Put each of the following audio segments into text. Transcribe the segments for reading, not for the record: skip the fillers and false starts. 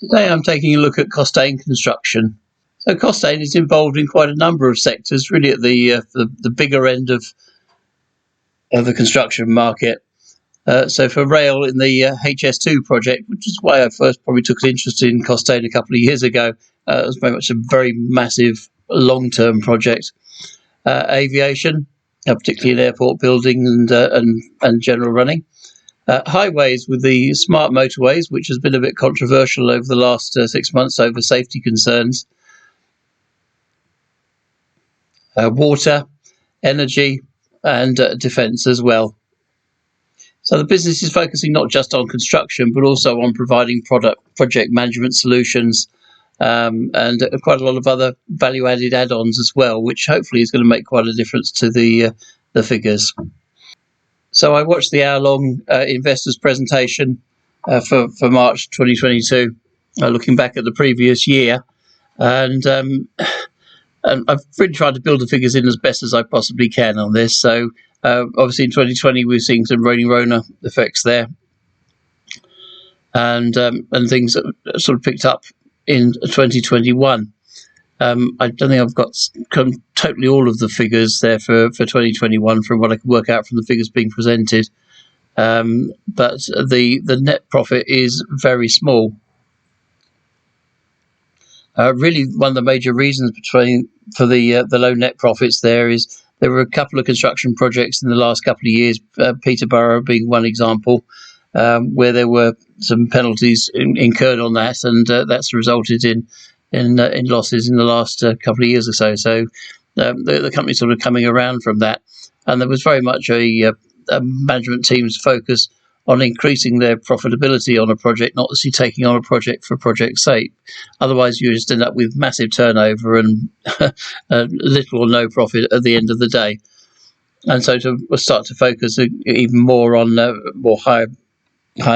Today I'm taking a look at Costain Construction. So Costain is involved in quite a number of sectors, really at the bigger end of the construction market. So for rail in the HS2 project, which is why I first probably took an interest in Costain a couple of years ago, it was very much a very massive long-term project. Aviation, particularly in airport building and general running. Highways with the smart motorways, which has been a bit controversial over the last 6 months over safety concerns. Water, energy, and defence as well. So the business is focusing not just on construction, but also on providing project management solutions, and quite a lot of other value-added add-ons as well, which hopefully is going to make quite a difference to the figures. So I watched the hour-long investors presentation for March 2022, looking back at the previous year, and I've really tried to build the figures in as best as I possibly can on this. So obviously in 2020 we're seeing some Rona effects there, and things that sort of picked up in 2021. I don't think I've got totally all of the figures there for 2021 from what I can work out from the figures being presented, but the net profit is very small. Really, one of the major reasons for the low net profits there is there were a couple of construction projects in the last couple of years, Peterborough being one example, where there were some penalties incurred on that, and that's resulted in losses in the last couple of years or so. So the company's sort of coming around from that, and there was very much a management team's focus on increasing their profitability on a project, not actually taking on a project for project's sake. Otherwise, you just end up with massive turnover and little or no profit at the end of the day. And so to start to focus even more on more higher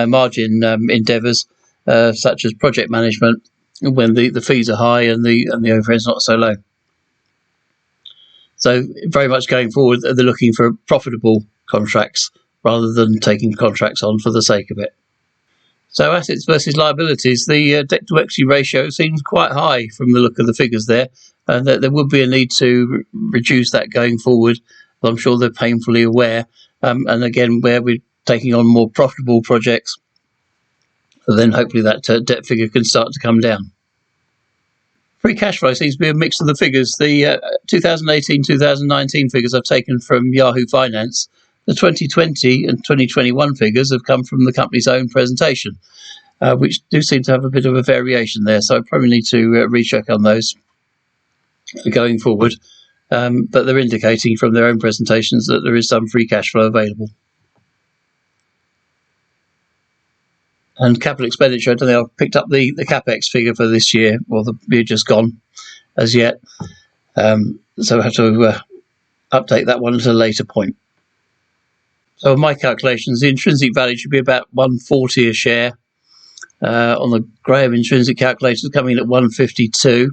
margin endeavours, such as project management, when the fees are high and the overhead's not so low. So very much going forward, they're looking for profitable contracts rather than taking contracts on for the sake of it. So assets versus liabilities, the debt to equity ratio seems quite high from the look of the figures there, and that there would be a need to reduce that going forward. I'm sure they're painfully aware, and again, where we're taking on more profitable projects, then hopefully that debt figure can start to come down. Free cash flow seems to be a mix of the figures. The 2018-2019 figures I've taken from Yahoo Finance. The 2020 and 2021 figures have come from the company's own presentation, which do seem to have a bit of a variation there. So I probably need to recheck on those going forward. But they're indicating from their own presentations that there is some free cash flow available. And capital expenditure, I don't think I've picked up the CapEx figure for this year, or the year just gone as yet. So I have to update that one at a later point. So my calculations, the intrinsic value should be about 140 a share. On the Graham intrinsic calculator, coming in at 152.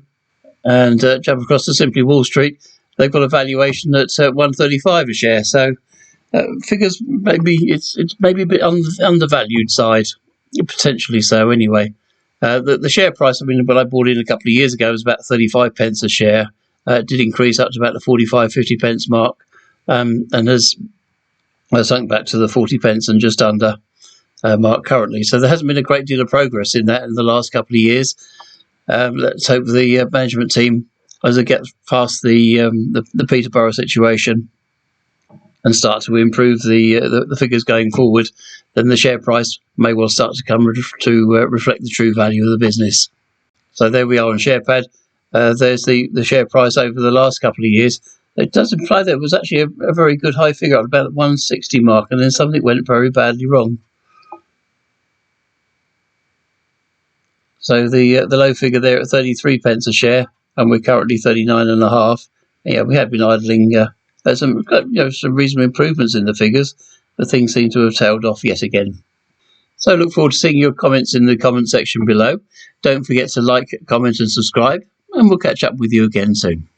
And jump across to Simply Wall Street, they've got a valuation at 135 a share. So figures, it's maybe a bit undervalued side, potentially so anyway. The share price, when I bought in a couple of years ago, was about 35 pence a share. It did increase up to about the 45-50 pence mark, and has sunk back to the 40 pence and just under mark currently. So there hasn't been a great deal of progress in that in the last couple of years. Let's hope the management team, as it gets past the Peterborough situation and start to improve the figures going forward, then the share price may well start to come to reflect the true value of the business. So there we are on SharePad. There's the share price over the last couple of years. It does imply that it was actually a very good high figure at about the 160 mark, and then something went very badly wrong. So the low figure there at 33 pence a share, and we're currently 39.5. Yeah, we have been idling some reasonable improvements in the figures, but things seem to have tailed off yet again. So look forward to seeing your comments in the comment section below. Don't forget to like, comment and subscribe, and we'll catch up with you again soon.